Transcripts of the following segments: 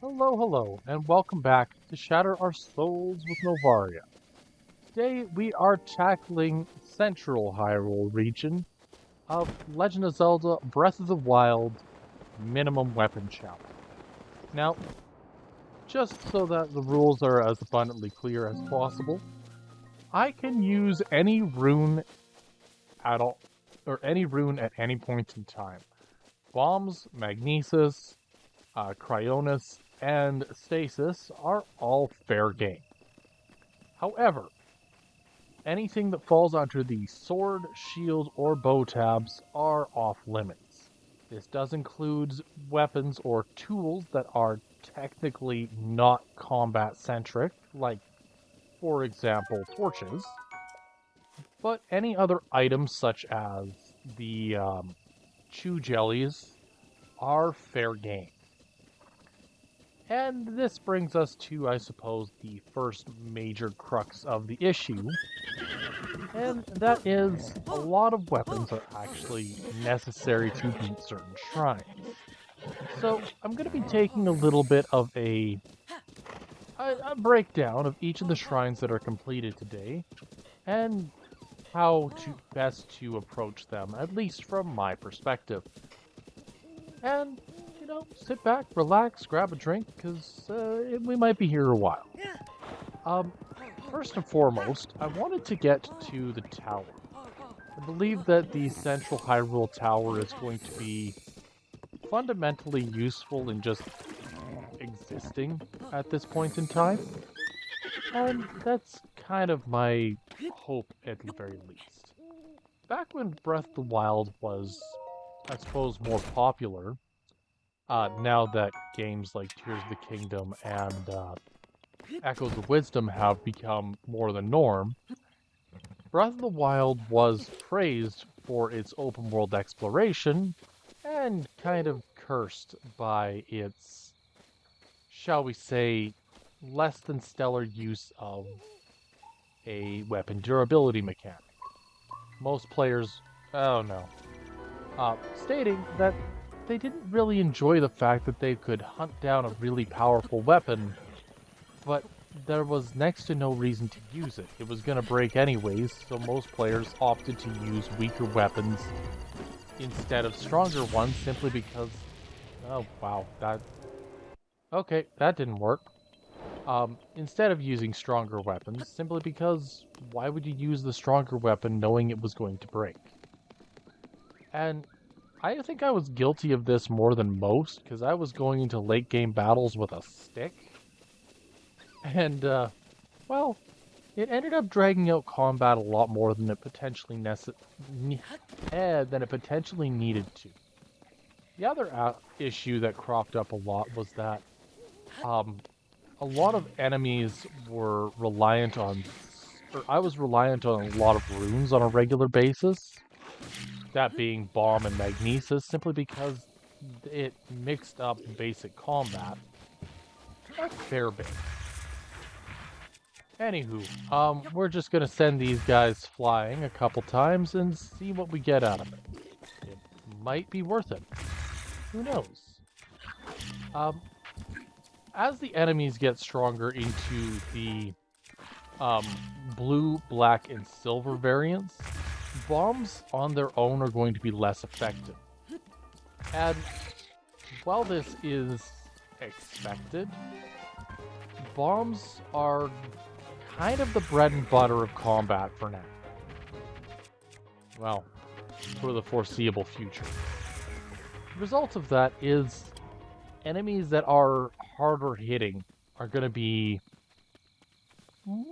Hello, hello, and welcome back to Shatter Our Souls with Novaria. Today we are tackling Central Hyrule region of Legend of Zelda Breath of the Wild Minimum Weapon Challenge. Now, just so that the rules are as abundantly clear as possible, I can use any rune at all, or any rune at any point in time. Bombs, magnesis, cryonis, and stasis are all fair game. However, anything that falls under the sword, shield, or bow tabs are off limits. This does include weapons or tools that are technically not combat centric, like, for example, torches, but any other items such as the chew jellies are fair game. And this brings us to, I suppose, the first major crux of the issue, and that is a lot of weapons are actually necessary to beat certain shrines. So I'm going to be taking a little bit of a breakdown of each of the shrines that are completed today, and how to best to approach them, at least from my perspective. And, sit back, relax, grab a drink, because we might be here a while. Um, First and foremost, I wanted to get to the tower. I believe that the Central Hyrule Tower is going to be fundamentally useful in just existing at this point in time. And that's kind of my hope at the very least. Back when Breath of the Wild was, I suppose, more popular, now that games like Tears of the Kingdom and Echoes of Wisdom have become more the norm, Breath of the Wild was praised for its open world exploration and kind of cursed by its, shall we say, less than stellar use of a weapon durability mechanic. Most players, oh no, stating that they didn't really enjoy the fact that they could hunt down a really powerful weapon, but there was next to no reason to use it. It was going to break anyways, so most players opted to use weaker weapons instead of stronger ones simply because, oh wow, okay, that didn't work. Instead of using stronger weapons, simply because why would you use the stronger weapon knowing it was going to break? And I think I was guilty of this more than most, because I was going into late game battles with a stick. And, well, it ended up dragging out combat a lot more than it potentially needed to. The other issue that cropped up a lot was that a lot of enemies were reliant on, or I was reliant on a lot of runes on a regular basis. That being bomb and magnesis, simply because it mixed up basic combat a fair bit. Anywho, we're just gonna send these guys flying a couple times and see what we get out of it. It might be worth it. Who knows? Um, as the enemies get stronger into the blue, black, and silver variants, bombs on their own are going to be less effective. And while this is expected, bombs are kind of the bread and butter of combat for now. Well, for the foreseeable future. The result of that is enemies that are harder hitting are going to be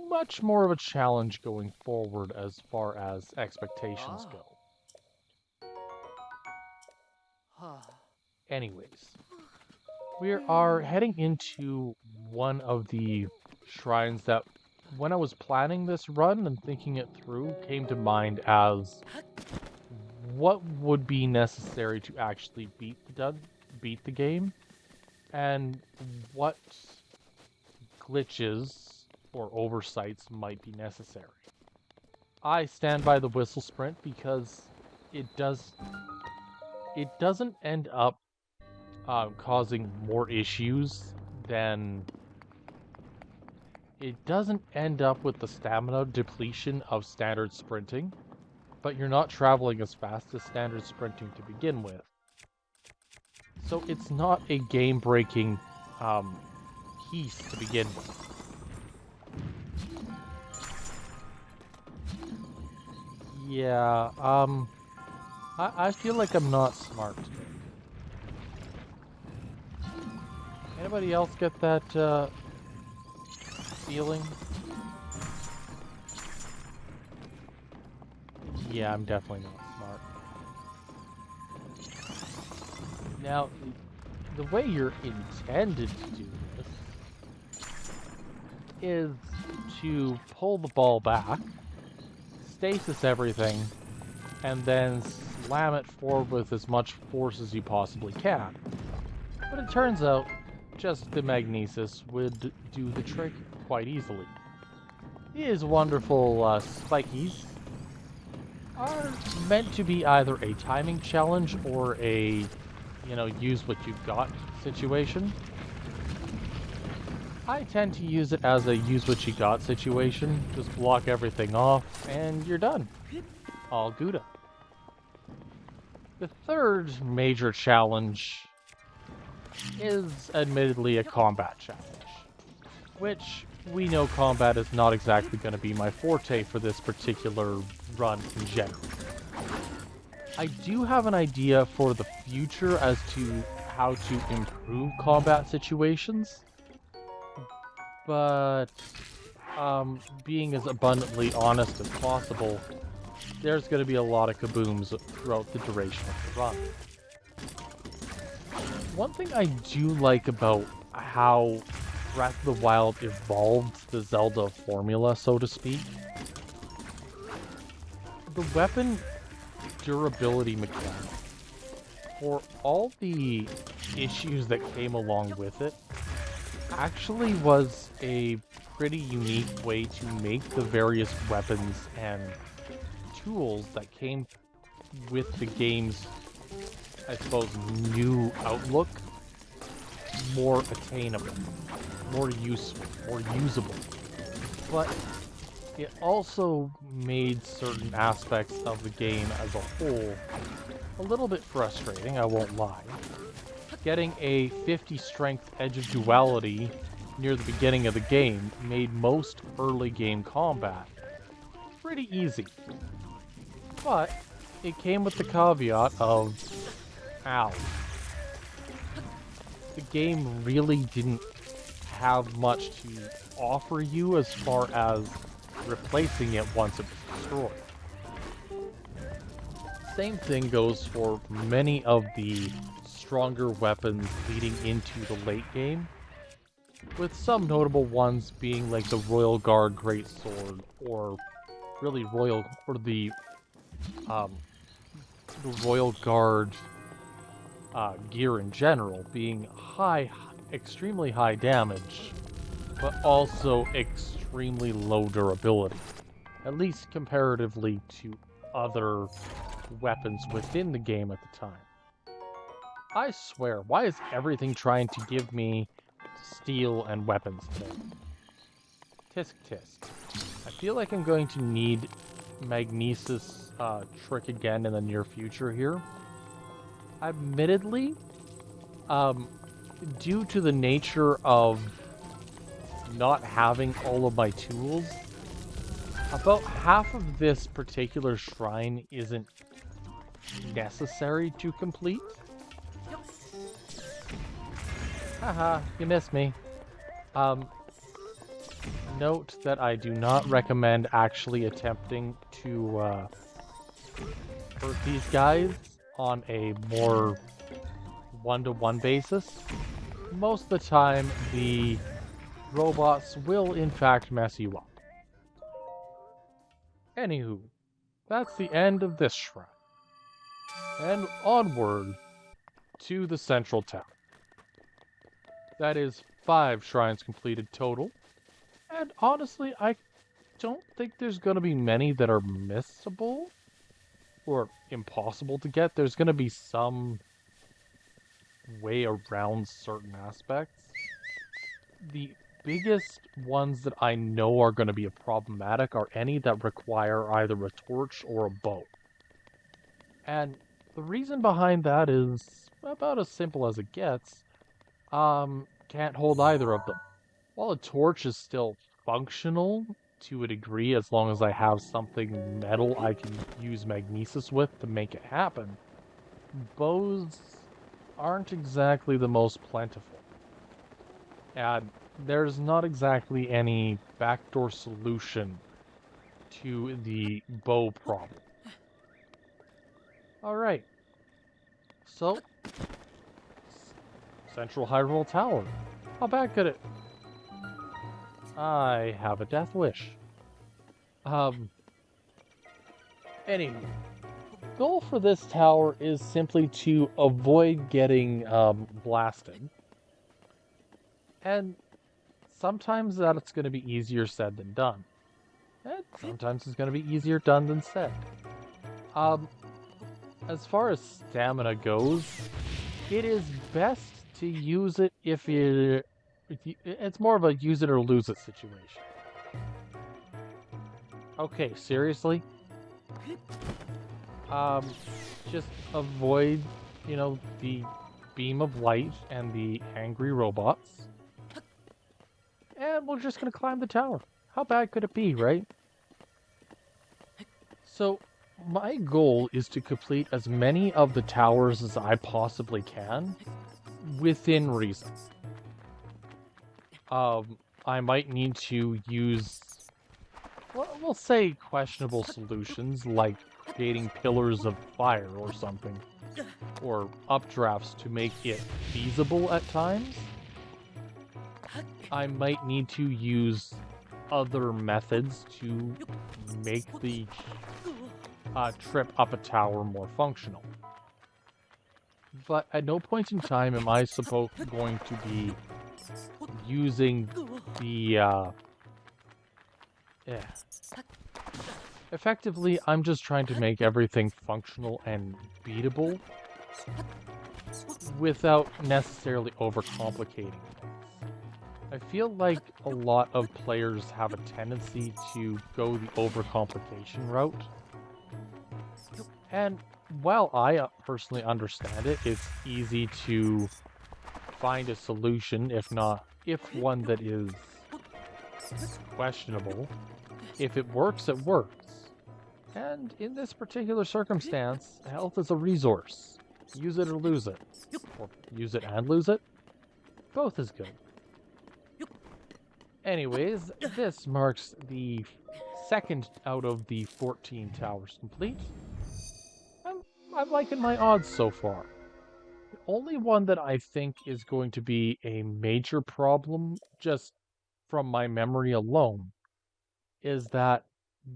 much more of a challenge going forward as far as expectations go. Anyways, we are heading into one of the shrines that, when I was planning this run and thinking it through, came to mind as what would be necessary to actually beat the game, and what glitches or oversights might be necessary. I stand by the whistle sprint because it doesn't end up causing more issues then it doesn't end up with the stamina depletion of standard sprinting, but you're not traveling as fast as standard sprinting to begin with. So it's not a game-breaking piece to begin with. Yeah, I feel like I'm not smart today. Anybody else get that feeling? Yeah, I'm definitely not smart. Now, the way you're intended to do this is to pull the ball back, stasis everything, and then slam it forward with as much force as you possibly can. But it turns out, just the magnesis would do the trick quite easily. These wonderful spikies are meant to be either a timing challenge or a, use what you've got situation. I tend to use it as a use what you got situation. Just block everything off and you're done. All Gouda. The third major challenge is admittedly a combat challenge, which we know combat is not exactly going to be my forte for this particular run in general. I do have an idea for the future as to how to improve combat situations, but being as abundantly honest as possible, there's going to be a lot of kabooms throughout the duration of the run. One thing I do like about how Breath of the Wild evolved the Zelda formula, so to speak, the weapon durability mechanic, for all the issues that came along with it, actually was a pretty unique way to make the various weapons and tools that came with the game's, I suppose, new outlook more attainable, more useful, more usable. But it also made certain aspects of the game as a whole a little bit frustrating, I won't lie. Getting a 50 strength Edge of Duality near the beginning of the game made most early game combat pretty easy. But it came with the caveat of, ow. The game really didn't have much to offer you as far as replacing it once it was destroyed. Same thing goes for many of the stronger weapons leading into the late game, with some notable ones being like the Royal Guard Greatsword, or really the Royal Guard gear in general being extremely high damage, but also extremely low durability, at least comparatively to other weapons within the game at the time. I swear, why is everything trying to give me steel and weapons today? Tisk tisk. I feel like I'm going to need magnesis trick again in the near future here. Admittedly, due to the nature of not having all of my tools, about half of this particular shrine isn't necessary to complete. Haha, you missed me. Note that I do not recommend actually attempting to hurt these guys on a more one-to-one basis. Most of the time, the robots will in fact mess you up. Anywho, that's the end of this shrine. And onward to the central town. That is 5 shrines completed total. And honestly, I don't think there's going to be many that are missable or impossible to get. There's going to be some way around certain aspects. the biggest ones that I know are going to be problematic are any that require either a torch or a bow. And the reason behind that is about as simple as it gets. Can't hold either of them. While a torch is still functional to a degree as long as I have something metal I can use magnesis with to make it happen, bows aren't exactly the most plentiful. And there's not exactly any backdoor solution to the bow problem. Alright, so Central Hyrule Tower. How bad could it? I have a death wish. Anyway, goal for this tower is simply to avoid getting blasted. And sometimes that's going to be easier said than done. And sometimes it's going to be easier done than said. As far as stamina goes, it is best to use it if it's more of a use it or lose it situation. Okay, seriously? Just avoid, the beam of light and the angry robots. And we're just gonna climb the tower. How bad could it be, right? So, my goal is to complete as many of the towers as I possibly can, within reason. I might need to use, well, we'll say questionable solutions, like creating pillars of fire or something, or updrafts to make it feasible at times. I might need to use other methods to make the trip up a tower more functional. But at no point in time am I going to be using the effectively, I'm just trying to make everything functional and beatable without necessarily overcomplicating things. I feel like a lot of players have a tendency to go the overcomplication route. And while I personally understand it, it's easy to find a solution, if one that is questionable. If it works, it works. And in this particular circumstance, health is a resource. Use it or lose it. Or use it and lose it. Both is good. Anyways, this marks the second out of the 14 towers complete. I'm liking my odds so far. The only one that I think is going to be a major problem, just from my memory alone, is that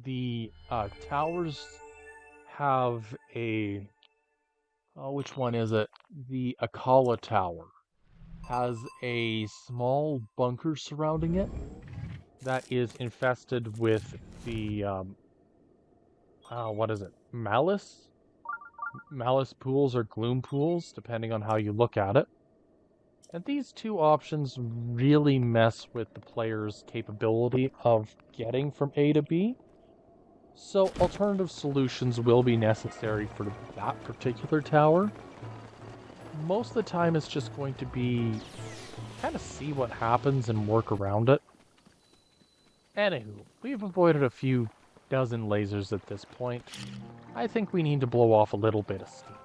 the towers have a... Oh, which one is it? The Akala Tower has a small bunker surrounding it that is infested with the, what is it? Malice? Malice pools or gloom pools, depending on how you look at it. And these two options really mess with the player's capability of getting from A to B. So alternative solutions will be necessary for that particular tower. Most of the time it's just going to be kind of see what happens and work around it. Anywho, we've avoided a few dozen lasers at this point. I think we need to blow off a little bit of steam.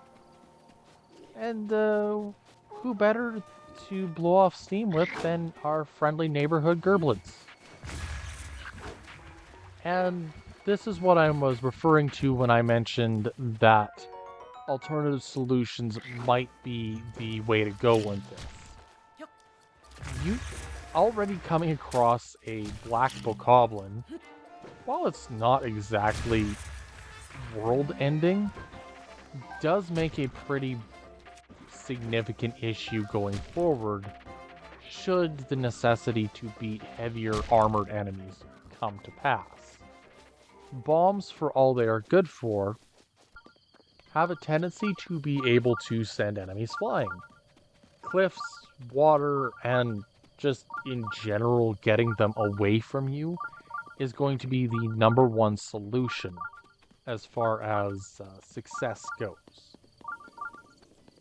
And who better to blow off steam with than our friendly neighborhood Gerblins? And this is what I was referring to when I mentioned that alternative solutions might be the way to go with this. You already coming across a black bokoblin, while it's not exactly world-ending, does make a pretty significant issue going forward should the necessity to beat heavier armored enemies come to pass. Bombs, for all they are good for, have a tendency to be able to send enemies flying. Cliffs, water, and just in general getting them away from you is going to be the #1 solution as far as success goes.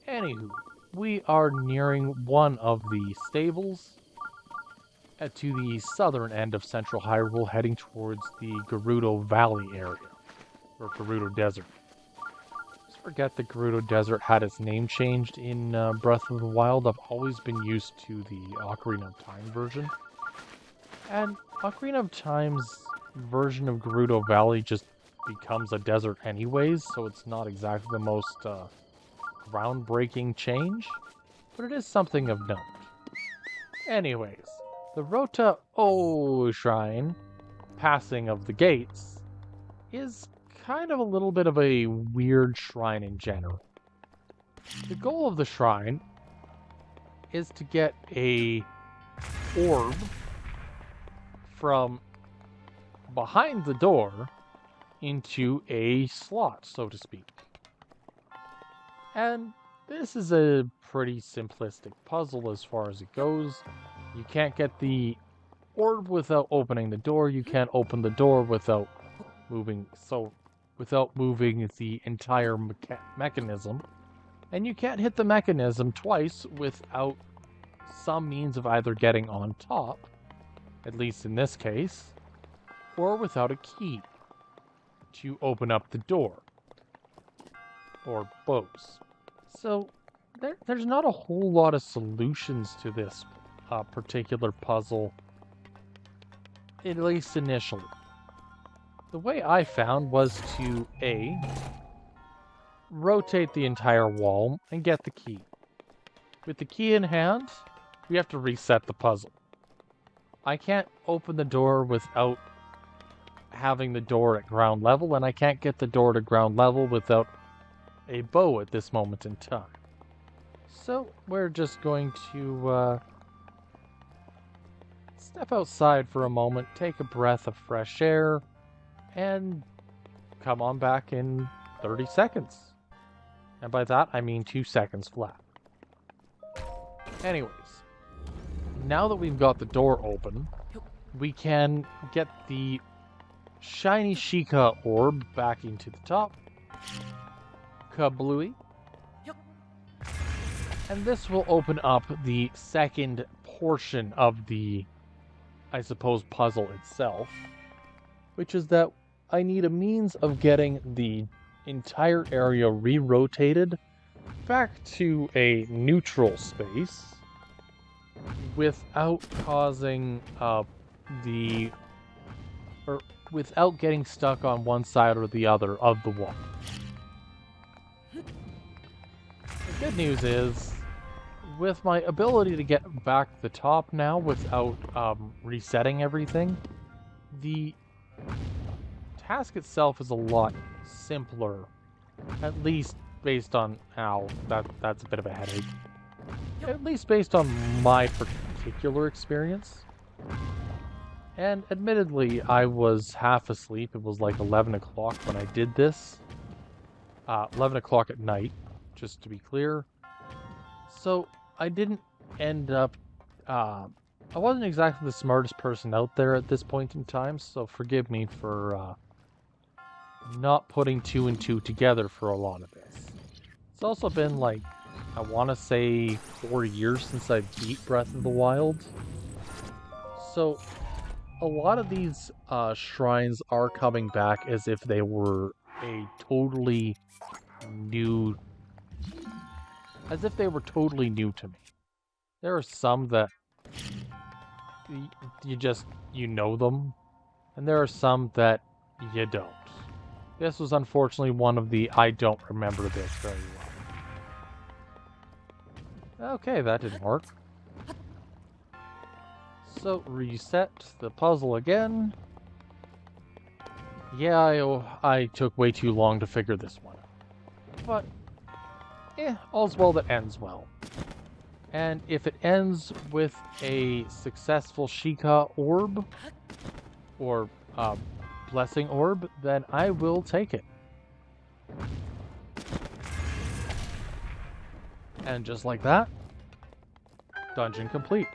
Anywho, we are nearing one of the stables to the southern end of central Hyrule, heading towards the Gerudo Valley area, or Gerudo Desert. Just forget the Gerudo Desert had its name changed in Breath of the Wild. I've always been used to the Ocarina of Time version. And Ocarina of Time's version of Gerudo Valley just becomes a desert anyways, so it's not exactly the most groundbreaking change, but it is something of note. Anyways, the Rota-O Shrine, passing of the gates, is kind of a little bit of a weird shrine in general. The goal of the shrine is to get a orb from behind the door into a slot, so to speak. And this is a pretty simplistic puzzle as far as it goes. You can't get the orb without opening the door. You can't open the door without moving the entire mechanism. And you can't hit the mechanism twice without some means of either getting on top, at least in this case, or without a key to open up the door, or both. So there's not a whole lot of solutions to this particular puzzle, at least initially. The way I found was to A, rotate the entire wall and get the key. With the key in hand, we have to reset the puzzle. I can't open the door without having the door at ground level, and I can't get the door to ground level without a bow at this moment in time. So we're just going to step outside for a moment, take a breath of fresh air, and come on back in 30 seconds. And by that, I mean 2 seconds flat. Anyways, now that we've got the door open, we can get the shiny Sheikah orb back into the top. Kablooey. And this will open up the second portion of the, I suppose, puzzle itself, which is that I need a means of getting the entire area re-rotated back to a neutral space without causing without getting stuck on one side or the other of the wall. The good news is, with my ability to get back the top now without resetting everything, the task itself is a lot simpler, at least based on that's a bit of a headache. At least based on my particular experience. And admittedly, I was half asleep. It was like 11 o'clock when I did this. 11 o'clock at night, just to be clear. So I didn't end up... I wasn't exactly the smartest person out there at this point in time, so forgive me for not putting 2 and 2 together for a lot of this. It's also been like, I want to say 4 years since I beat Breath of the Wild. So a lot of these shrines are coming back as if they were a totally new... as if they were totally new to me. There are some that you know them, and there are some that you don't. This was unfortunately one of the I don't remember this very well. Okay, that didn't work. So, reset the puzzle again. Yeah, I took way too long to figure this one out. But, all's well that ends well. And if it ends with a successful Sheikah orb, or blessing orb, then I will take it. And just like that, dungeon complete.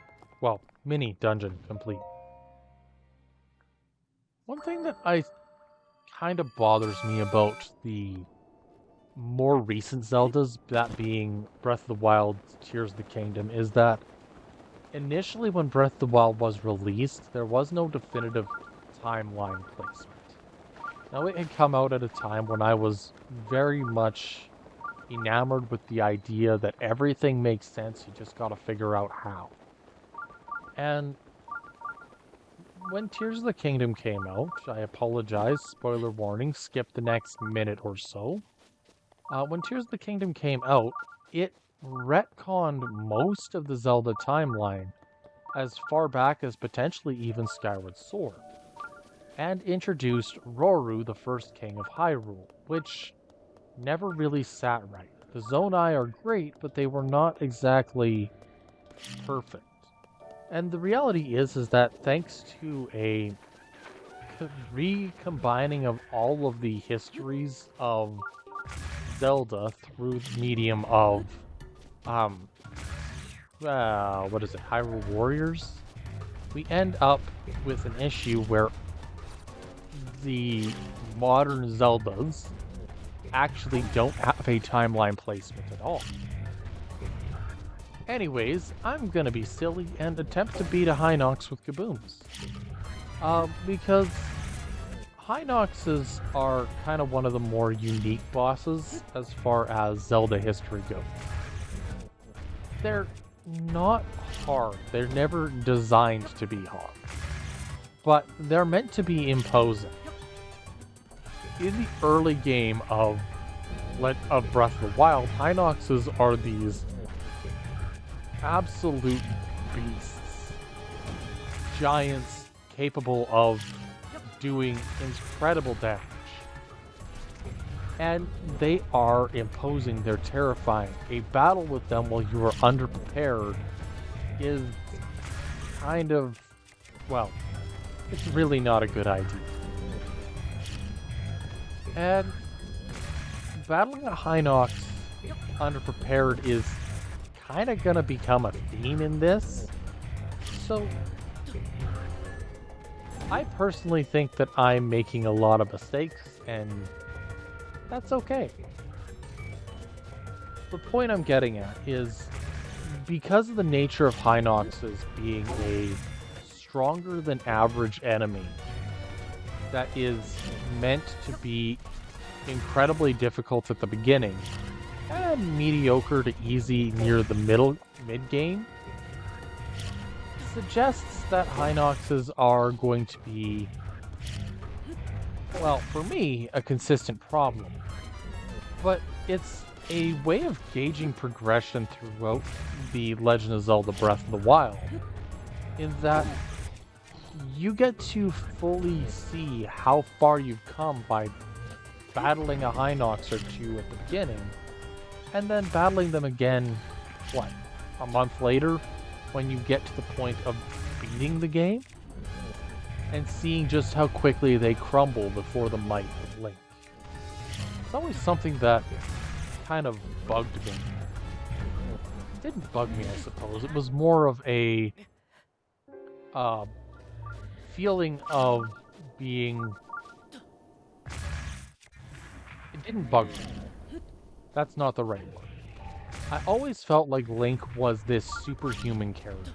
well, mini dungeon complete. One thing that I kind of bothers me about the more recent Zeldas, that being Breath of the Wild, Tears of the Kingdom, is that initially when Breath of the Wild was released, there was no definitive timeline placement. Now, it had come out at a time when I was very much enamored with the idea that everything makes sense, you just gotta figure out how. And when Tears of the Kingdom came out, I apologize, spoiler warning, skip the next minute or so. When Tears of the Kingdom came out, it retconned most of the Zelda timeline as far back as potentially even Skyward Sword, and introduced Roru, the first king of Hyrule, which never really sat right. The Zonai are great, but they were not exactly perfect. And the reality is that thanks to a recombining of all of the histories of Zelda through the medium of, what is it, Hyrule Warriors, we end up with an issue where the modern Zeldas actually don't have a timeline placement at all. Anyways, I'm gonna be silly and attempt to beat a Hinox with Kabooms. Because Hinoxes are kind of one of the more unique bosses as far as Zelda history goes. They're not hard. They're never designed to be hard. But they're meant to be imposing. In the early game of Breath of the Wild, Hinoxes are these absolute beasts. Giants capable of doing incredible damage. And they are imposing, they're terrifying. A battle with them while you are underprepared is kind of, well, it's really not a good idea. And battling a Hinox underprepared is kind of going to become a theme in this. So I personally think that I'm making a lot of mistakes, and that's okay. The point I'm getting at is, because of the nature of Hinoxes being a stronger than average enemy that is meant to be incredibly difficult at the beginning and mediocre to easy near the mid-game, suggests that Hinoxes are going to be, well, for me, a consistent problem. But it's a way of gauging progression throughout the Legend of Zelda Breath of the Wild, in that you get to fully see how far you've come by battling a Hinox or two at the beginning, and then battling them again, what, a month later, when you get to the point of beating the game, and seeing just how quickly they crumble before the might of Link. It's always something that kind of bugged me. It didn't bug me, I suppose. It was more of a feeling of being... It didn't bug me. That's not the right word. I always felt like Link was this superhuman character.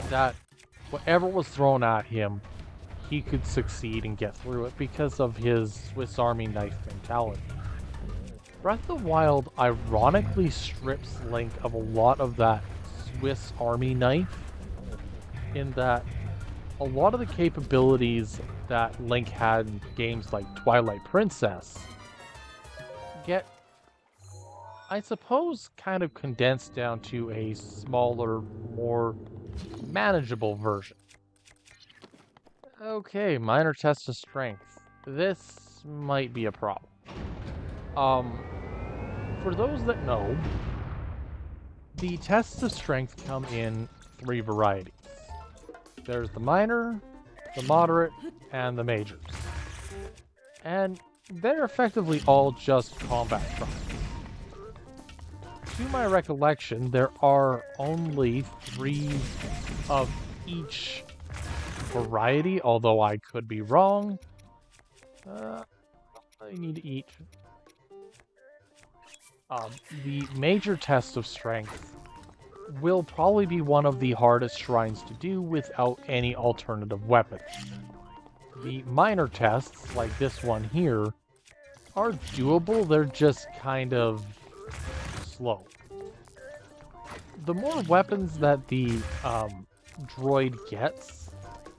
That whatever was thrown at him, he could succeed and get through it because of his Swiss Army knife mentality. Breath of the Wild ironically strips Link of a lot of that Swiss Army knife, in that a lot of the capabilities that Link had in games like Twilight Princess get, I suppose, kind of condensed down to a smaller, more manageable version. Okay, minor test of strength. This might be a problem. For those that know, the tests of strength come in 3 varieties. There's the minor, the moderate, and the majors. And they're effectively all just combat trials. to my recollection, there are only 3 of each variety, although I could be wrong. I need to eat. The major test of strength will probably be one of the hardest shrines to do without any alternative weapons. The minor tests, like this one here, are doable, they're just kind of slow. The more weapons that the droid gets,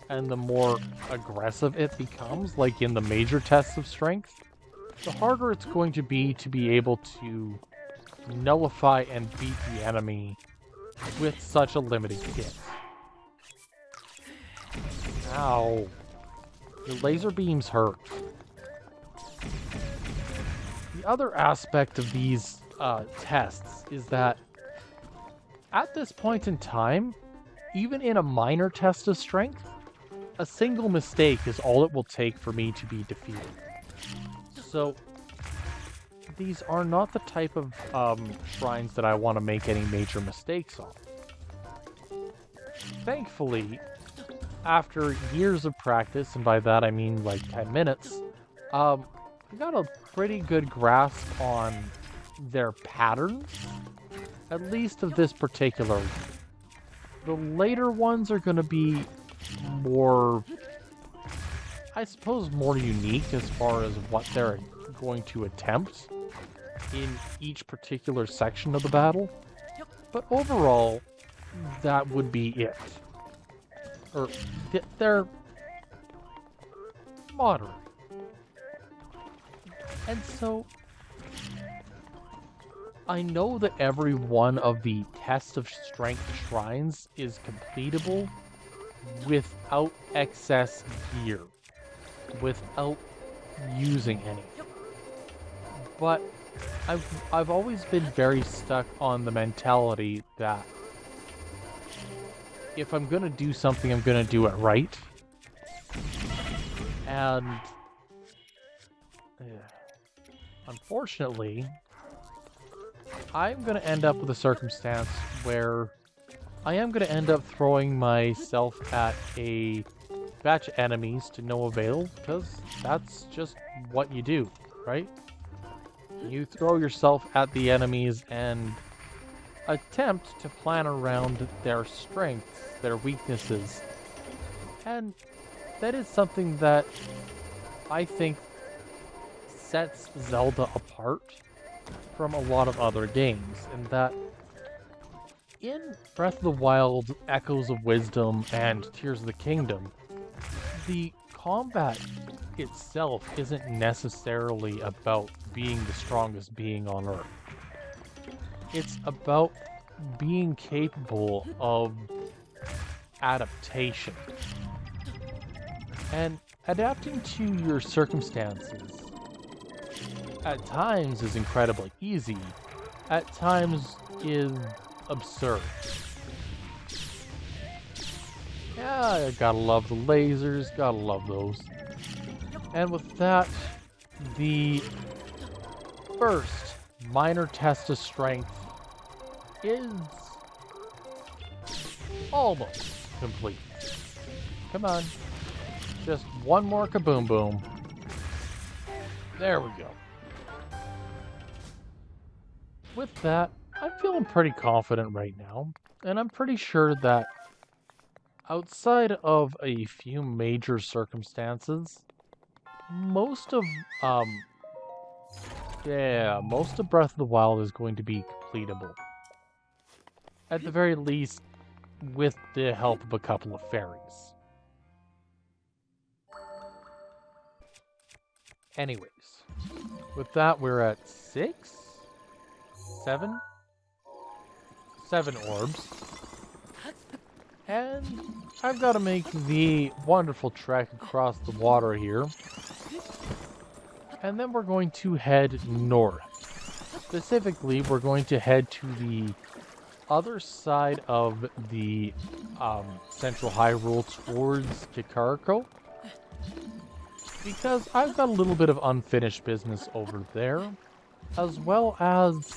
and the more aggressive it becomes, like in the major tests of strength, the harder it's going to be able to nullify and beat the enemy with such a limited kit. Ow. Your laser beams hurt. The other aspect of these tests is that at this point in time, even in a minor test of strength, a single mistake is all it will take for me to be defeated. So, these are not the type of shrines that I want to make any major mistakes on. Thankfully, after years of practice, and by that I mean like 10 minutes, I got a pretty good grasp on their patterns, at least of this particular one. The later ones are going to be more, I suppose, more unique as far as what they're going to attempt in each particular section of the battle. But overall, that would be it. Or, they're moderate. And so, I know that every one of the test of strength shrines is completable without excess gear, without using any. But I've always been very stuck on the mentality that if I'm gonna do something, I'm gonna do it right. And unfortunately, I'm gonna end up with a circumstance where I am gonna end up throwing myself at a batch of enemies to no avail, because that's just what you do, right? You throw yourself at the enemies and attempt to plan around their strengths, their weaknesses, and that is something that I think sets Zelda apart from a lot of other games, in that in Breath of the Wild, Echoes of Wisdom, and Tears of the Kingdom, the combat itself isn't necessarily about being the strongest being on Earth. It's about being capable of adaptation. And adapting to your circumstances at times is incredibly easy, at times is absurd. Yeah, gotta love the lasers, gotta love those. And with that, the first minor test of strength is almost complete. Come on. Just one more kaboom boom. There we go. With that, I'm feeling pretty confident right now, and I'm pretty sure that outside of a few major circumstances, most of Breath of the Wild is going to be completable. At the very least, with the help of a couple of fairies. Anyways, with that, we're at 7 orbs. And I've got to make the wonderful trek across the water here. And then we're going to head north. Specifically, we're going to head to the other side of the central Hyrule towards Kakariko. Because I've got a little bit of unfinished business over there, as well as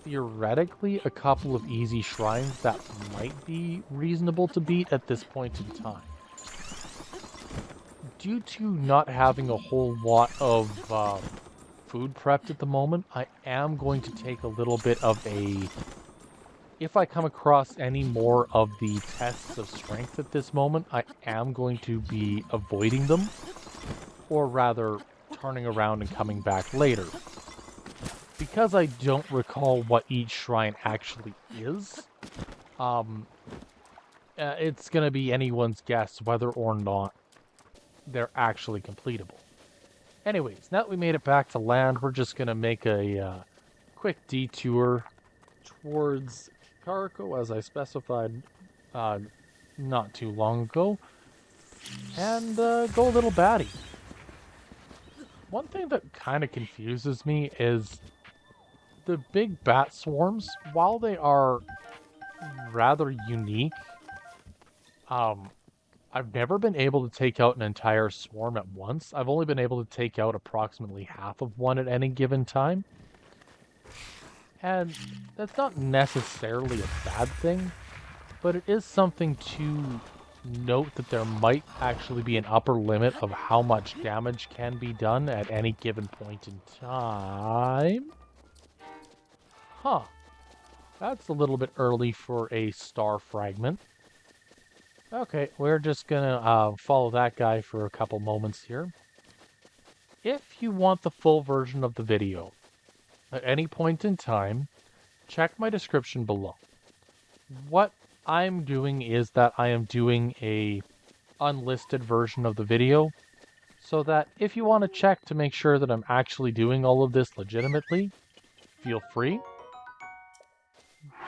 theoretically a couple of easy shrines that might be reasonable to beat at this point in time. Due to not having a whole lot of food prepped at the moment, I am going to take a little bit of a... If I come across any more of the tests of strength at this moment, I am going to be avoiding them, or rather turning around and coming back later. Because I don't recall what each shrine actually is, it's going to be anyone's guess whether or not they're actually completable. Anyways, now that we made it back to land, we're just going to make a quick detour towards Carco, as I specified not too long ago, and go a little batty. One thing that kind of confuses me is the big bat swarms, while they are rather unique, I've never been able to take out an entire swarm at once. I've only been able to take out approximately half of one at any given time. And that's not necessarily a bad thing, but it is something to note that there might actually be an upper limit of how much damage can be done at any given point in time. Huh. That's a little bit early for a star fragment. Okay, we're just gonna follow that guy for a couple moments here. If you want the full version of the video, at any point in time, check my description below. What I'm doing is that I am doing a unlisted version of the video, so that if you want to check to make sure that I'm actually doing all of this legitimately, feel free.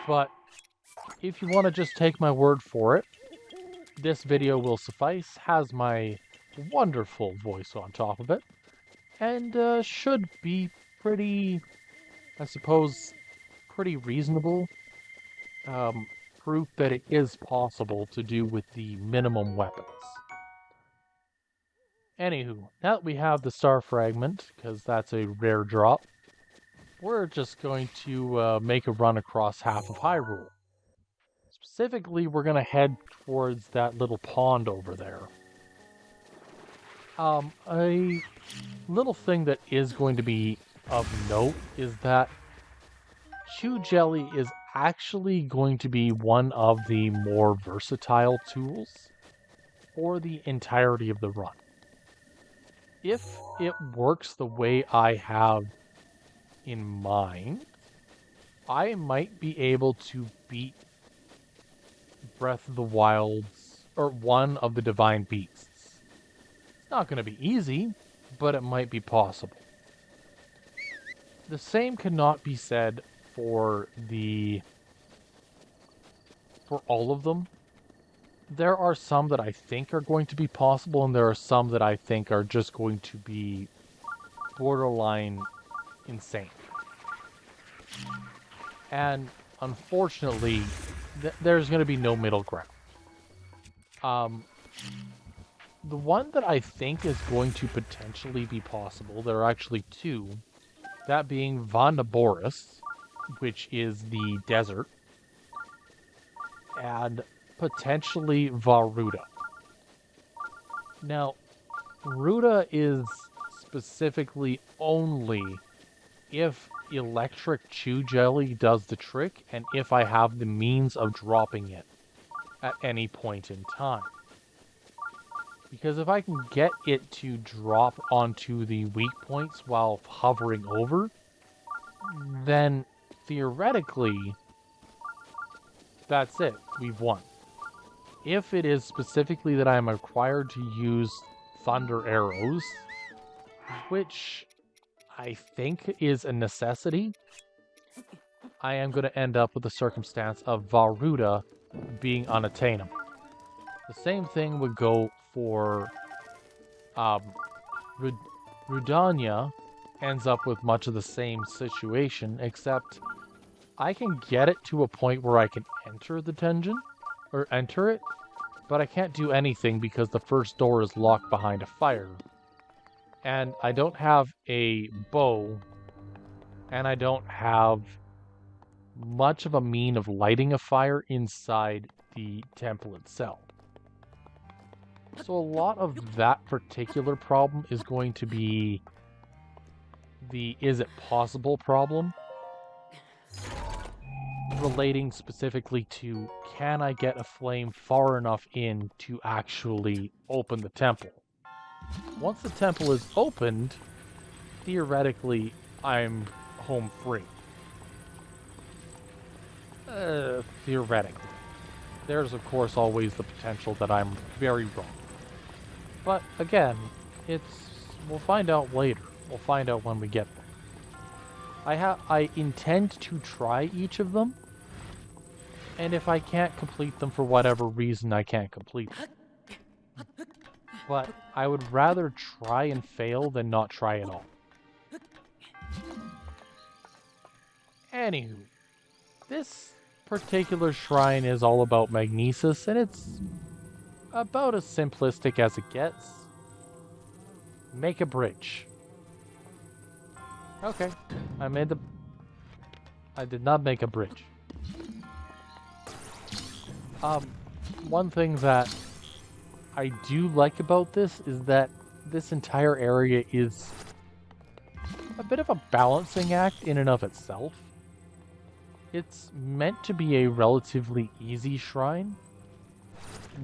But if you want to just take my word for it, this video will suffice, has my wonderful voice on top of it, and should be pretty, I suppose, pretty reasonable proof that it is possible to do with the minimum weapons. Anywho, now that we have the star fragment, because that's a rare drop, we're just going to make a run across half of Hyrule. Specifically, we're going to head towards that little pond over there. A little thing that is going to be of note is that Chew Jelly is actually going to be one of the more versatile tools for the entirety of the run. If it works the way I have in mind, I might be able to beat Breath of the Wild's, or one of the Divine Beasts. It's not going to be easy, but it might be possible. The same cannot be said for all of them. There are some that I think are going to be possible, and there are some that I think are just going to be borderline insane. And unfortunately, there's going to be no middle ground. The one that I think is going to potentially be possible, there are actually two, that being Vandaboris, which is the desert, and potentially Varuda. Now, Ruda is specifically only if electric chew jelly does the trick, and if I have the means of dropping it at any point in time. Because if I can get it to drop onto the weak points while hovering over, then theoretically, that's it. We've won. If it is specifically that I'm required to use thunder arrows, which I think is a necessity, I am going to end up with the circumstance of Varuda being unattainable. The same thing would go for Rudania, ends up with much of the same situation, except I can get it to a point where I can enter the dungeon, or enter it, but I can't do anything because the first door is locked behind a fire. And I don't have a bow, and I don't have much of a mean of lighting a fire inside the temple itself. So a lot of that particular problem is going to be the is it possible problem, relating specifically to can I get a flame far enough in to actually open the temple. Once the temple is opened, theoretically, I'm home free. Theoretically. There's, of course, always the potential that I'm very wrong. But, again, we'll find out later. We'll find out when we get there. I intend to try each of them, and if I can't complete them for whatever reason, I can't complete them. But I would rather try and fail than not try at all. Anywho, this particular shrine is all about magnesis, and it's about as simplistic as it gets. Make a bridge. Okay, I did not make a bridge. One thing that I do like about this is that this entire area is a bit of a balancing act in and of itself. It's meant to be a relatively easy shrine,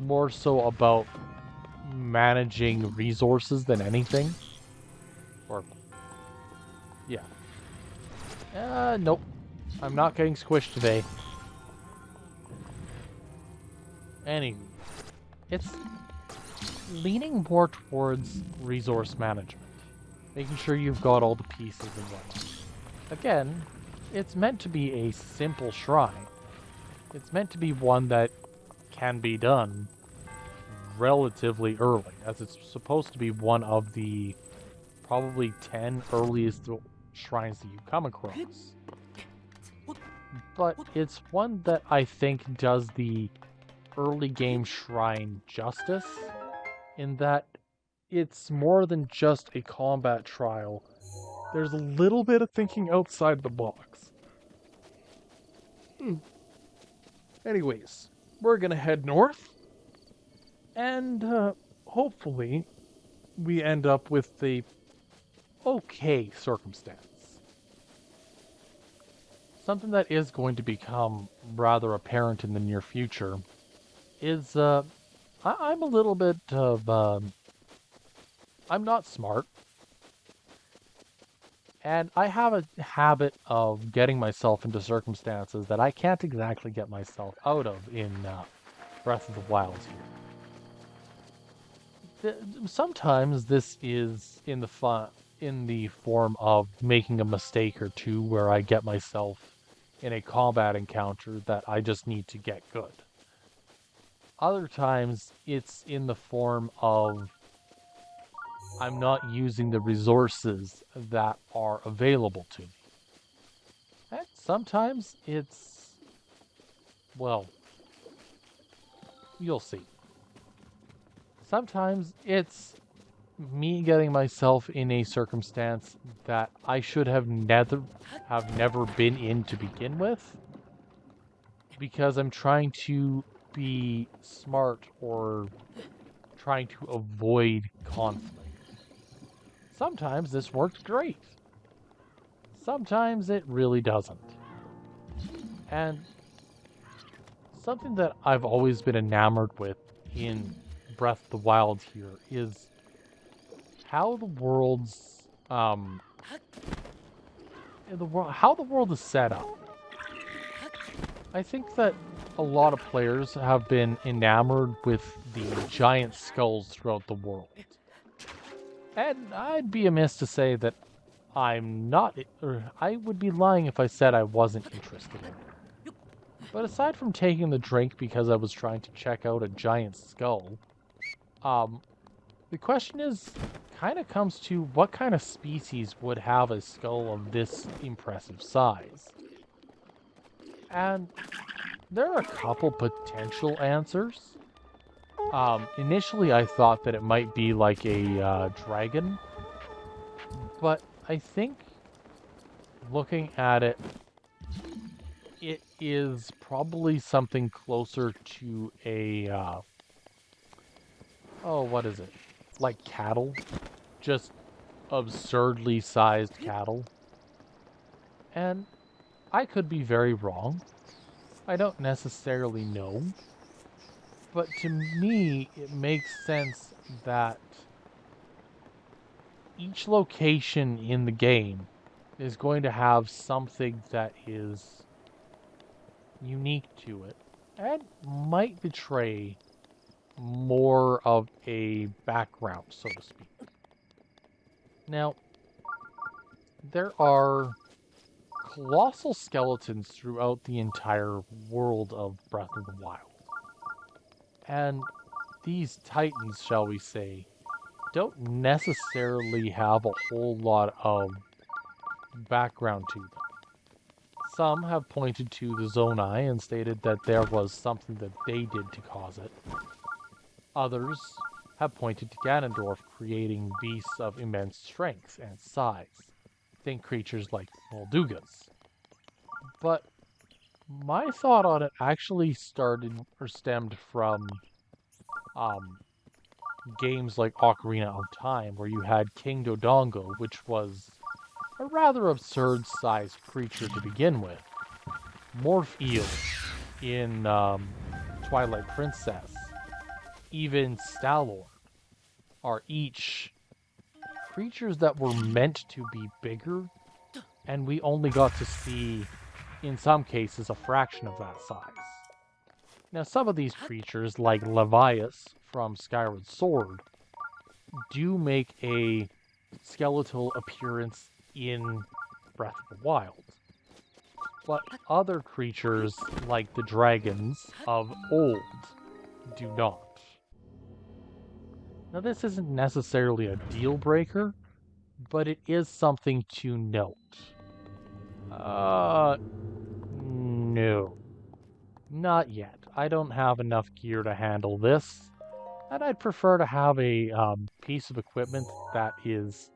more so about managing resources than anything. Or, yeah. Nope. I'm not getting squished today. Anyway, it's leaning more towards resource management, making sure you've got all the pieces and whatnot. Again, it's meant to be a simple shrine. It's meant to be one that can be done relatively early, as it's supposed to be one of the probably 10 earliest shrines that you come across. But it's one that I think does the early game shrine justice, in that it's more than just a combat trial. There's a little bit of thinking outside the box. Anyways, we're gonna head north, and hopefully we end up with the okay circumstance. Something that is going to become rather apparent in the near future is I'm a little bit of I'm not smart, and I have a habit of getting myself into circumstances that I can't exactly get myself out of in Breath of the Wild here. Sometimes this is in the form of making a mistake or two where I get myself in a combat encounter that I just need to get good. Other times, it's in the form of I'm not using the resources that are available to me. And sometimes it's, well, you'll see. Sometimes it's me getting myself in a circumstance that I should have never been in to begin with, because I'm trying to be smart or trying to avoid conflict. Sometimes this works great. Sometimes it really doesn't. And something that I've always been enamored with in Breath of the Wild here is how the world's how the world is set up. I think that a lot of players have been enamored with the giant skulls throughout the world. And I'd be amiss to say that I'm not, or I would be lying if I said I wasn't interested in it. But aside from taking the drink because I was trying to check out a giant skull, the question kind of comes to what kind of species would have a skull of this impressive size? And there are a couple potential answers. Initially I thought that it might be like a dragon, but I think looking at it, is probably something closer to a, oh, what is it? Like cattle? Just absurdly sized cattle. And I could be very wrong. I don't necessarily know. But to me, it makes sense that each location in the game is going to have something that is unique to it and might betray more of a background, so to speak. Now, there are colossal skeletons throughout the entire world of Breath of the Wild. And these titans, shall we say, don't necessarily have a whole lot of background to them. Some have pointed to the Zonai and stated that there was something that they did to cause it. Others have pointed to Ganondorf creating beasts of immense strength and size. Think creatures like Moldugas. But my thought on it actually started or stemmed from games like Ocarina of Time, where you had King Dodongo, which was a rather absurd-sized creature to begin with. Morph Eel in Twilight Princess, even Stalor, are each creatures that were meant to be bigger, and we only got to see, in some cases, a fraction of that size. Now, some of these creatures, like Levias from Skyward Sword, do make a skeletal appearance in Breath of the Wild. But other creatures, like the dragons of old, do not. Now, this isn't necessarily a deal breaker, but it is something to note. No. Not yet. I don't have enough gear to handle this, and I'd prefer to have a piece of equipment that is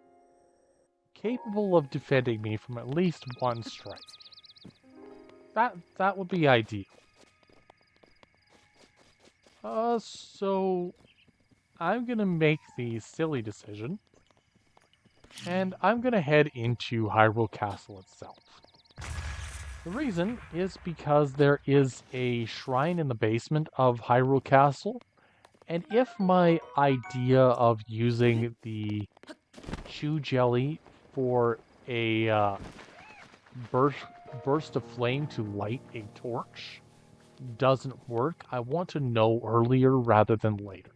capable of defending me from at least one strike. That would be ideal. So I'm gonna make the silly decision, and I'm gonna head into Hyrule Castle itself. The reason is because there is a shrine in the basement of Hyrule Castle, and if my idea of using the chew jelly for a burst of flame to light a torch doesn't work, I want to know earlier rather than later.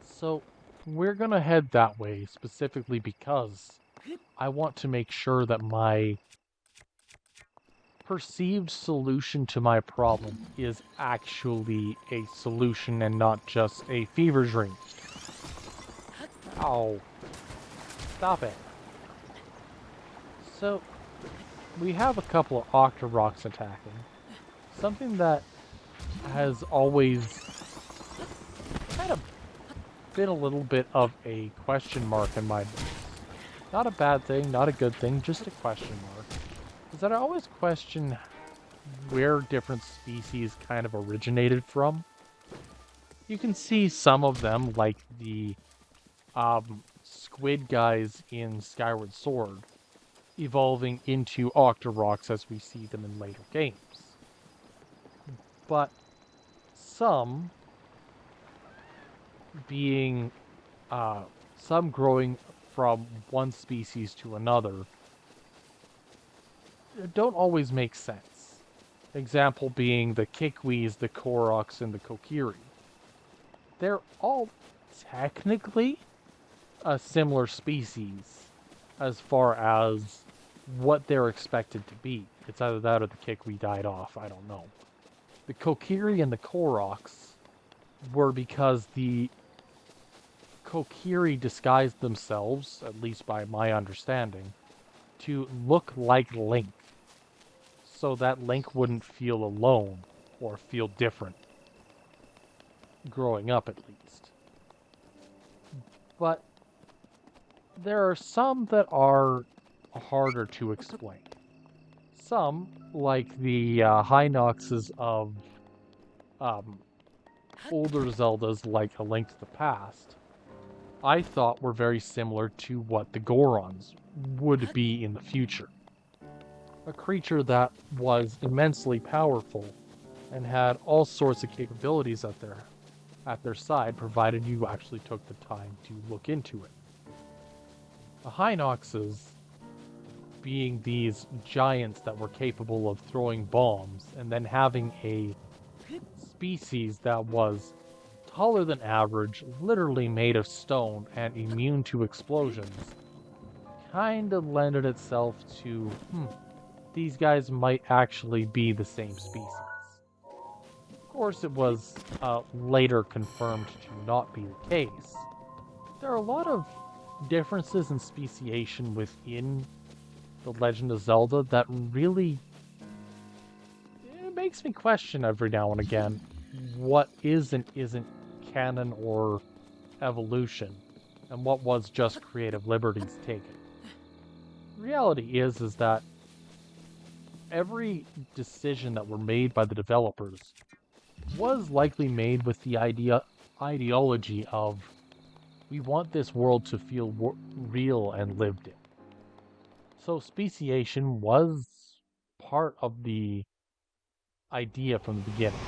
So we're gonna head that way specifically because I want to make sure that my perceived solution to my problem is actually a solution and not just a fever dream. Ow. Stop it. So, we have a couple of Octoroks attacking. Something that has always kind of been a little bit of a question mark in my books. Not a bad thing, not a good thing, just a question mark. Is that I always question where different species kind of originated from. You can see some of them, like the squid guys in Skyward Sword, evolving into Octoroks as we see them in later games. But some being, some growing from one species to another don't always make sense. Example being the Kikwis, the Koroks, and the Kokiri. They're all technically a similar species as far as what they're expected to be. It's either that or the Kikwi died off, I don't know. The Kokiri and the Koroks were because the Kokiri disguised themselves, at least by my understanding, to look like Link, so that Link wouldn't feel alone or feel different, growing up at least. But there are some that are harder to explain. some, like the high noxes of um, older Zeldas like A Link to the Past, I thought were very similar to what the Gorons would be in the future. A creature that was immensely powerful and had all sorts of capabilities at their side, provided you actually took the time to look into it. The Hinoxes being these giants that were capable of throwing bombs, and then having a species that was taller than average, literally made of stone and immune to explosions, kinda lended itself to, these guys might actually be the same species. Of course, it was later confirmed to not be the case. There are a lot of differences in speciation within The Legend of Zelda that really it makes me question every now and again what is and isn't canon or evolution, and what was just creative liberties taken. The reality is that every decision that were made by the developers was likely made with the ideology of we want this world to feel real and lived in. So speciation was part of the idea from the beginning.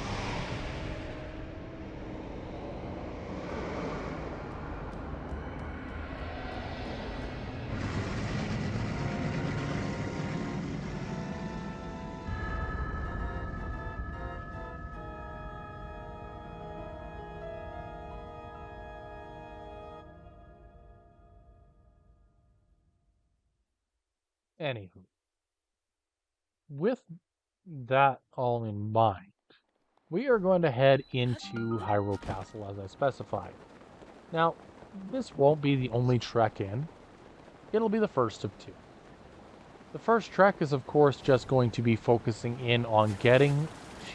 Anywho, with that all in mind, we are going to head into Hyrule Castle as I specified. Now, this won't be the only trek in, it'll be the first of two. The first trek is of course just going to be focusing in on getting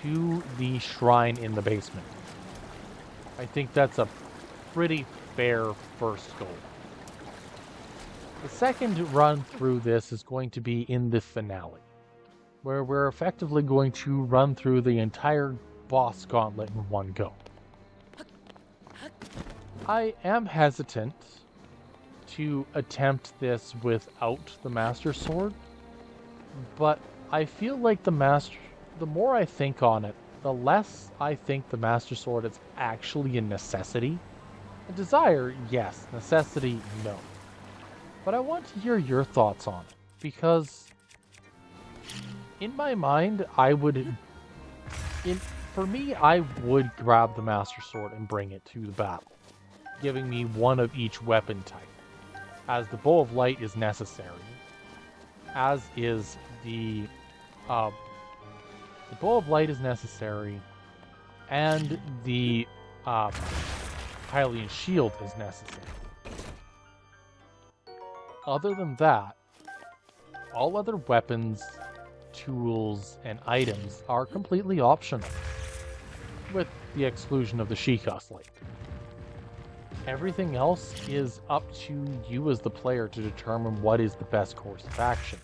to the shrine in the basement. I think that's a pretty fair first goal. The second run through this is going to be in the finale, where we're effectively going to run through the entire boss gauntlet in one go. I am hesitant to attempt this without the Master Sword, but I feel like the more I think on it, the less I think the Master Sword is actually a necessity. A desire, yes. Necessity, no. But I want to hear your thoughts on it, because in my mind, for me, I would grab the Master Sword and bring it to the battle, giving me one of each weapon type, as the Bow of Light is necessary, as is the Bow of Light is necessary, and the Hylian Shield is necessary. Other than that, all other weapons, tools, and items are completely optional, with the exclusion of the Sheikah Slate. Everything else is up to you as the player to determine what is the best course of action.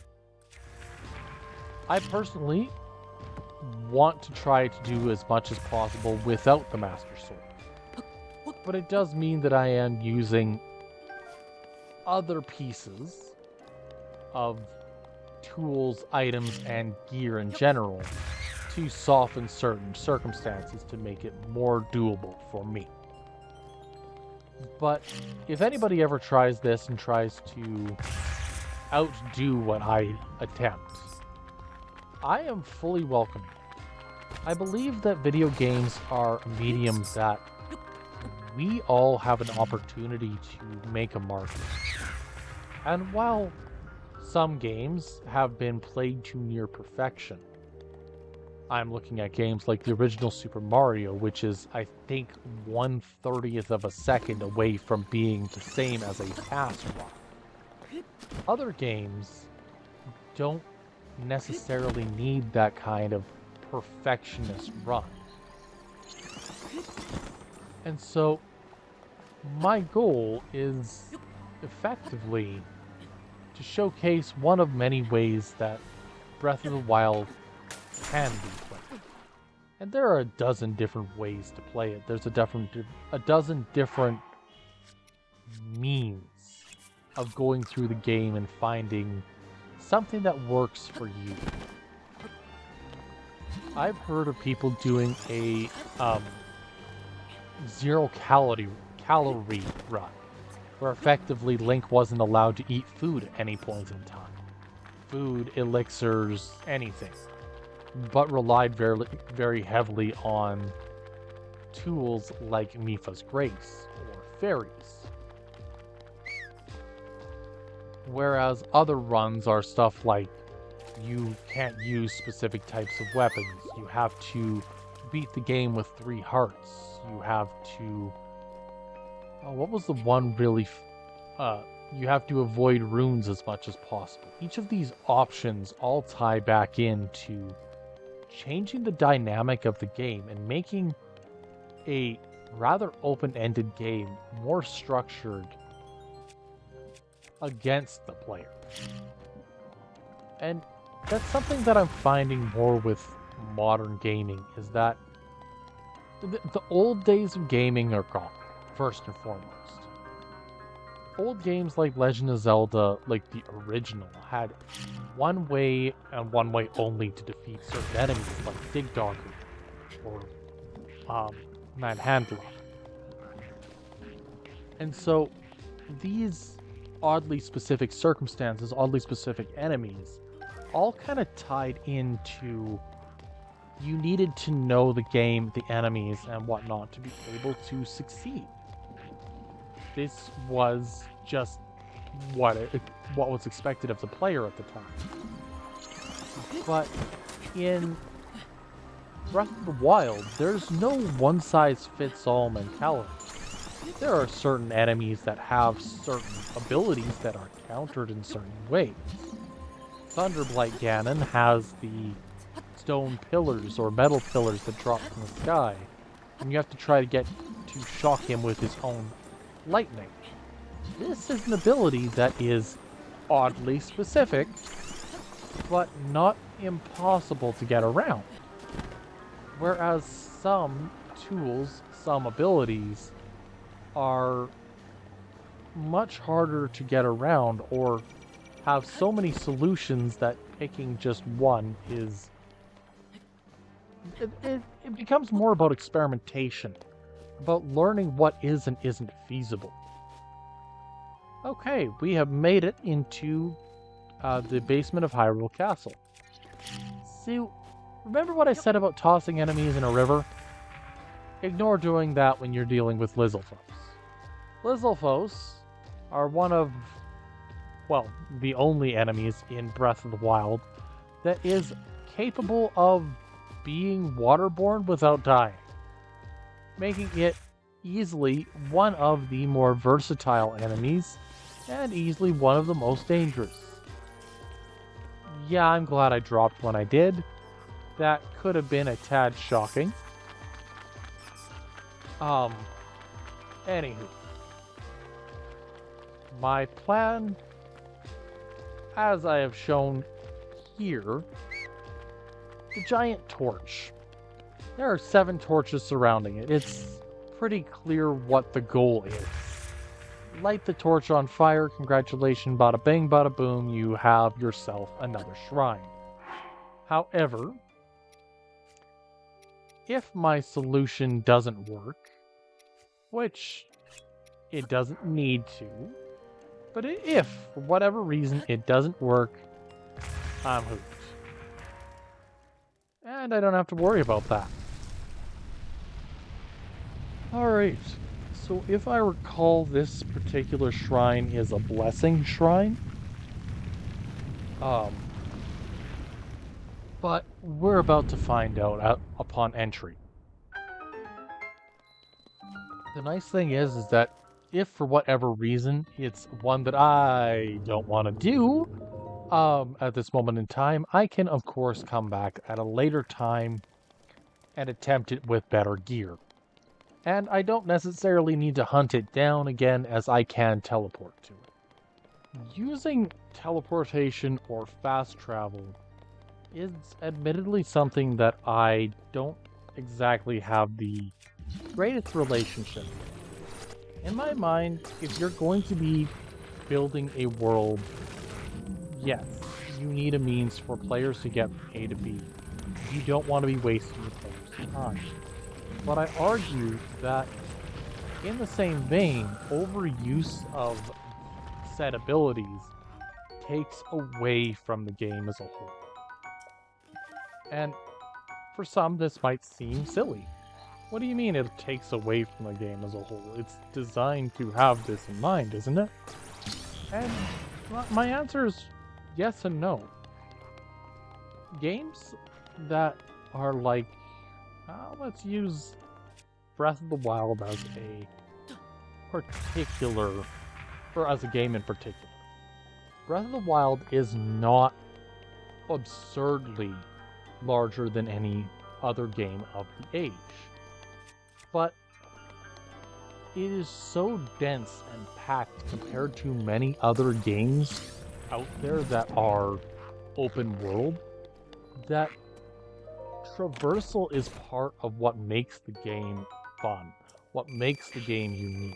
I personally want to try to do as much as possible without the Master Sword, but it does mean that I am using other pieces of tools, items, and gear in general to soften certain circumstances to make it more doable for me. But if anybody ever tries this and tries to outdo what I attempt, I am fully welcoming. I believe that video games are a medium that we all have an opportunity to make a mark. And while some games have been played to near perfection, I'm looking at games like the original Super Mario, which is, I think, 1/30th of a second away from being the same as a pass run. Other games don't necessarily need that kind of perfectionist run. And so, my goal is effectively to showcase one of many ways that Breath of the Wild can be played. And there are a dozen different ways to play it. There's a dozen different means of going through the game and finding something that works for you. I've heard of people doing a zero-calorie run, where effectively Link wasn't allowed to eat food at any point in time. Food, elixirs, anything. But relied very, very heavily on tools like Mipha's Grace or fairies. Whereas other runs are stuff like you can't use specific types of weapons. You have to beat the game with 3 hearts. You have to... Oh, what was the one really... you have to avoid runes as much as possible. Each of these options all tie back into changing the dynamic of the game and making a rather open-ended game more structured against the player. And that's something that I'm finding more with modern gaming, is that the old days of gaming are gone, first and foremost. Old games like Legend of Zelda, like the original, had one way and one way only to defeat certain enemies like Dig Dogger or Manhandler. And so these oddly specific circumstances, oddly specific enemies, all kind of tied into you needed to know the game, the enemies, and whatnot to be able to succeed. This was just what was expected of the player at the time. But in Breath of the Wild, there's no one-size-fits-all mentality. There are certain enemies that have certain abilities that are countered in certain ways. Thunderblight Ganon has the stone pillars or metal pillars that drop from the sky, and you have to try to get to shock him with his own lightning. This is an ability that is oddly specific, but not impossible to get around. Whereas some tools, some abilities, are much harder to get around or have so many solutions that picking just one is... It becomes more about experimentation, about learning what is and isn't feasible. Okay, we have made it into the basement of Hyrule Castle. See, remember what I said about tossing enemies in a river? Ignore doing that when you're dealing with Lizalfos. Lizalfos are one of, well, the only enemies in Breath of the Wild that is capable of being waterborne without dying, making it easily one of the more versatile enemies and easily one of the most dangerous. Yeah, I'm glad I dropped when I did. That could have been a tad shocking. Anywho. My plan, as I have shown here, the giant torch. There are 7 torches surrounding it. It's pretty clear what the goal is. Light the torch on fire, congratulations, bada bing, bada boom, you have yourself another shrine. However, if my solution doesn't work, which it doesn't need to, but if, for whatever reason, it doesn't work, I'm hooked. And I don't have to worry about that. Alright, so if I recall, this particular shrine is a blessing shrine. But we're about to find out upon entry. The nice thing is that if for whatever reason it's one that I don't want to do at this moment in time, I can of course come back at a later time and attempt it with better gear. And I don't necessarily need to hunt it down again, as I can teleport to it. Using teleportation or fast travel is admittedly something that I don't exactly have the greatest relationship with. In my mind, if you're going to be building a world, yes, you need a means for players to get from A to B. You don't want to be wasting the player's time. But I argue that in the same vein, overuse of said abilities takes away from the game as a whole. And for some, this might seem silly. What do you mean it takes away from the game as a whole? It's designed to have this in mind, isn't it? And my answer is yes and no. Games that are like, let's use Breath of the Wild as a particular, or as a game in particular. Breath of the Wild is not absurdly larger than any other game of the age, but it is so dense and packed compared to many other games out there that are open world that traversal is part of what makes the game fun, what makes the game unique.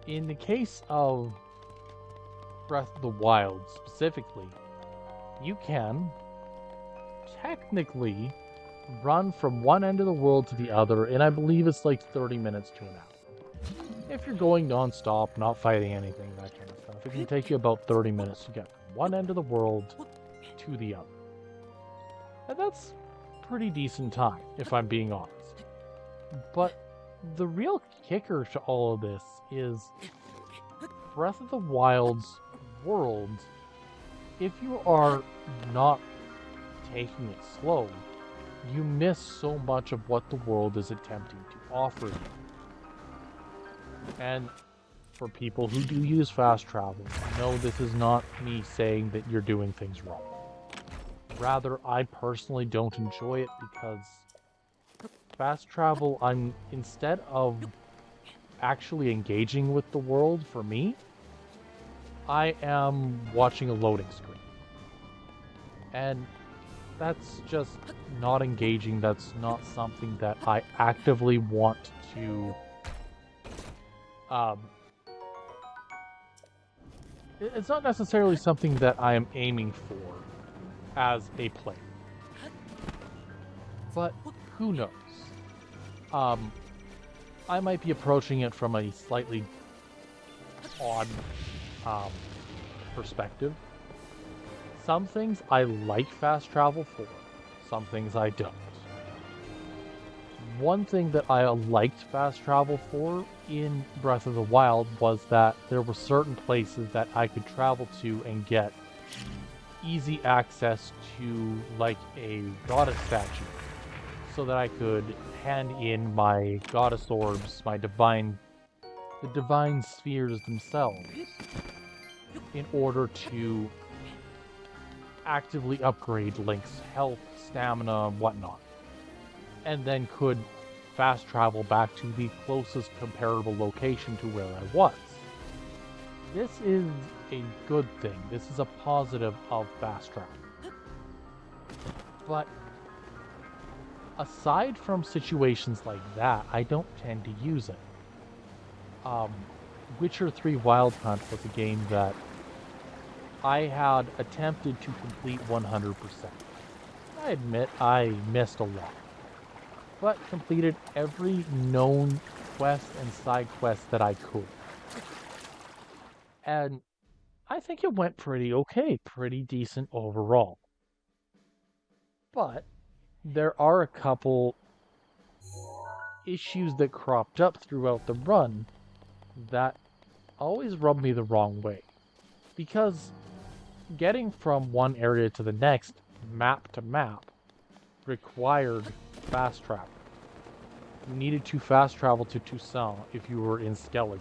In the case of Breath of the Wild specifically, you can technically run from one end of the world to the other, and I believe it's like 30 minutes to an hour. If you're going non-stop, not fighting anything, that kind of stuff, it can take you about 30 minutes to get from one end of the world to the other. And that's pretty decent time, if I'm being honest. But the real kicker to all of this is Breath of the Wild's world, if you are not taking it slow, you miss so much of what the world is attempting to offer you. And for people who do use fast travel, no, this is not me saying that you're doing things wrong. Rather, I personally don't enjoy it because fast travel, instead of actually engaging with the world for me, I am watching a loading screen. And that's just not engaging. That's not something that I actively want to it's not necessarily something that I am aiming for as a player. But who knows? I might be approaching it from a slightly odd perspective. Some things I like fast travel for, some things I don't. One thing that I liked fast travel for in Breath of the Wild was that there were certain places that I could travel to and get easy access to, like a goddess statue, so that I could hand in my goddess orbs, the divine spheres themselves, in order to actively upgrade Link's health, stamina, and whatnot, and then could fast travel back to the closest comparable location to where I was. This is a good thing. This is a positive of fast travel. But aside from situations like that, I don't tend to use it. Witcher 3 Wild Hunt was a game that I had attempted to complete 100%. I admit I missed a lot, but completed every known quest and side quest that I could. And I think it went pretty okay, pretty decent overall. But there are a couple issues that cropped up throughout the run that always rubbed me the wrong way. Because getting from one area to the next, map to map, required fast travel. You needed to fast travel to Toussaint if you were in Skellige,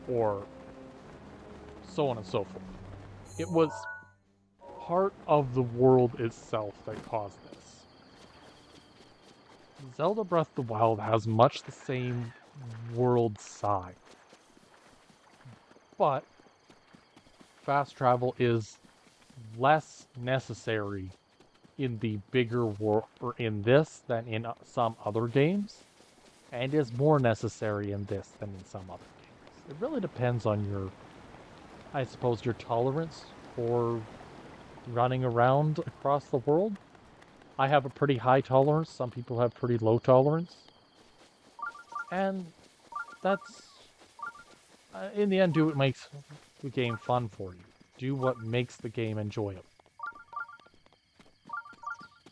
or so on and so forth. It was part of the world itself that caused this. Zelda Breath of the Wild has much the same world size, but fast travel is less necessary in the bigger world, or in this, than in some other games, and is more necessary in this than in some other games. It really depends on your, I suppose, your tolerance for running around across the world. I have a pretty high tolerance. Some people have pretty low tolerance. And that's, in the end, do what makes the game fun for you. Do what makes the game enjoyable.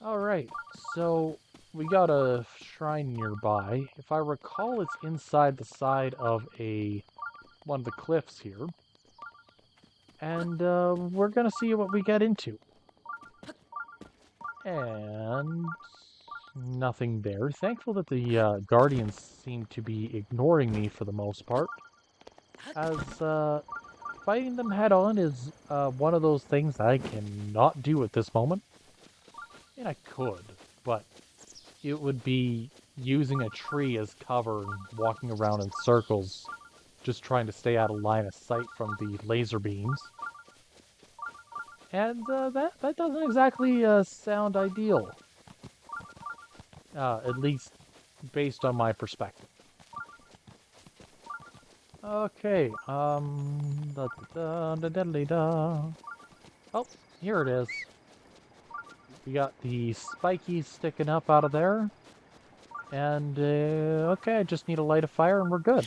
Alright, so we got a shrine nearby. If I recall, it's inside the side of one of the cliffs here. And we're gonna see what we get into. And nothing there. Thankful that the guardians seem to be ignoring me for the most part, as fighting them head on is one of those things I cannot do at this moment. I mean, I could, but it would be using a tree as cover and walking around in circles, just trying to stay out of line of sight from the laser beams. And that doesn't exactly sound ideal. At least based on my perspective. Okay, da da da da da da. Oh, here it is. We got the spikies sticking up out of there. And, okay, I just need to light a fire and we're good.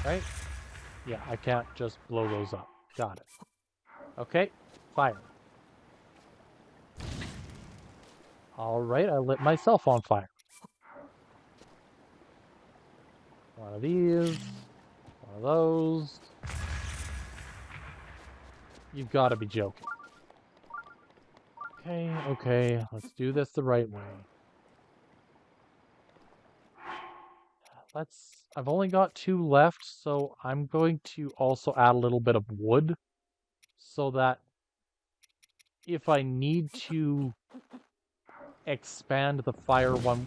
Right? Yeah, I can't just blow those up. Got it. Okay, fire. Alright, I lit myself on fire. One of these. One of those. You've got to be joking. Okay, let's do this the right way. I've only got 2 left, so I'm going to also add a little bit of wood, so that if I need to expand the fire one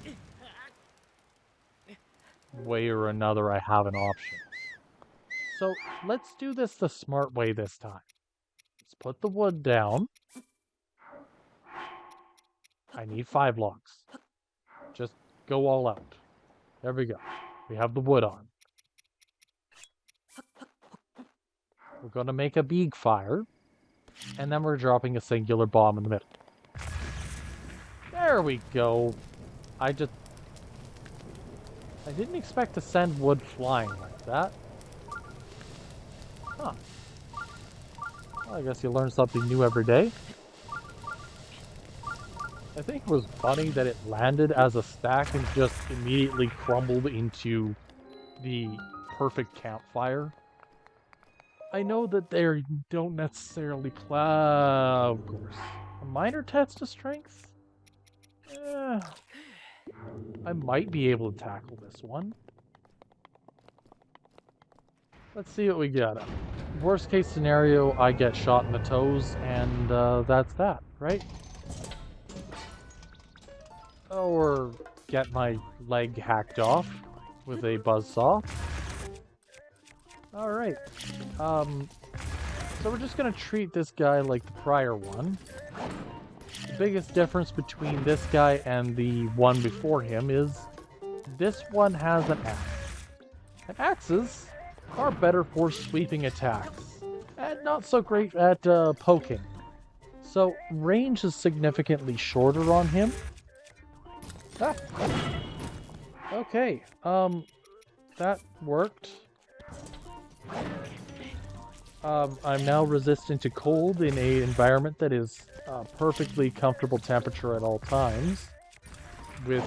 way or another, I have an option. So let's do this the smart way this time. Let's put the wood down. I need 5 logs. Just go all out. There we go. We have the wood on. We're going to make a big fire. And then we're dropping a singular bomb in the middle. There we go. I didn't expect to send wood flying like that. Huh. Well, I guess you learn something new every day. I think it was funny that it landed as a stack and just immediately crumbled into the perfect campfire. I know that they don't necessarily of course. A minor test of strength? I might be able to tackle this one. Let's see what we got. Worst case scenario, I get shot in the toes, and that's that, right? Or get my leg hacked off with a buzzsaw. Alright. So we're just gonna treat this guy like the prior one. The biggest difference between this guy and the one before him is this one has an axe. And axes are better for sweeping attacks, and not so great at poking. So range is significantly shorter on him. Ah. Okay, that worked. I'm now resistant to cold in an environment that is perfectly comfortable temperature at all times, with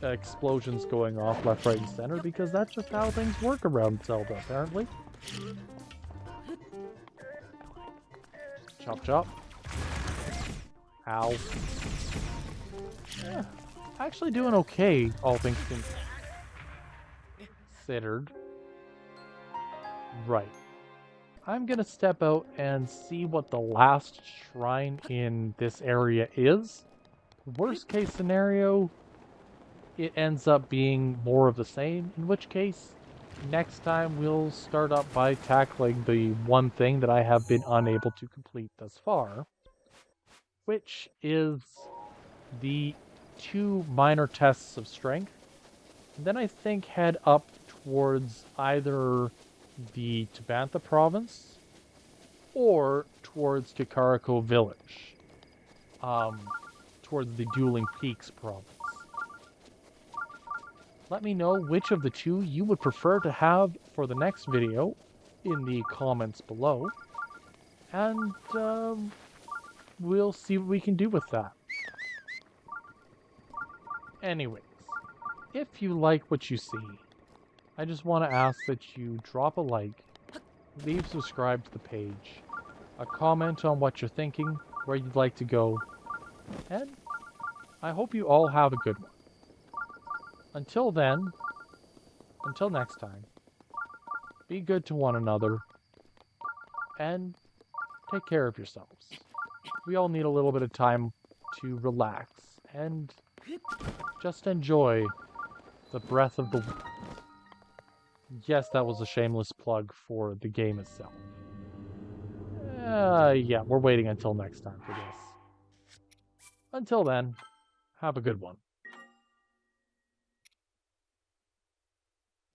explosions going off left, right, and center, because that's just how things work around Zelda, apparently. Chop, chop. Ow. Yeah, actually doing okay, all things considered. Right. I'm gonna step out and see what the last shrine in this area is. Worst case scenario, it ends up being more of the same, in which case, next time we'll start up by tackling the one thing that I have been unable to complete thus far, which is the 2 minor tests of strength. And then I think head up towards either the Tabantha province or towards Kakariko village, towards the Dueling Peaks province. Let me know which of the two you would prefer to have for the next video in the comments below, and we'll see what we can do with that. Anyways, if you like what you see, I just want to ask that you drop a like, leave subscribe to the page, a comment on what you're thinking, where you'd like to go, and I hope you all have a good one. Until then, until next time, be good to one another, and take care of yourselves. We all need a little bit of time to relax and just enjoy the breath of the wind. Yes, that was a shameless plug for the game itself. Yeah, we're waiting until next time for this. Until then, have a good one.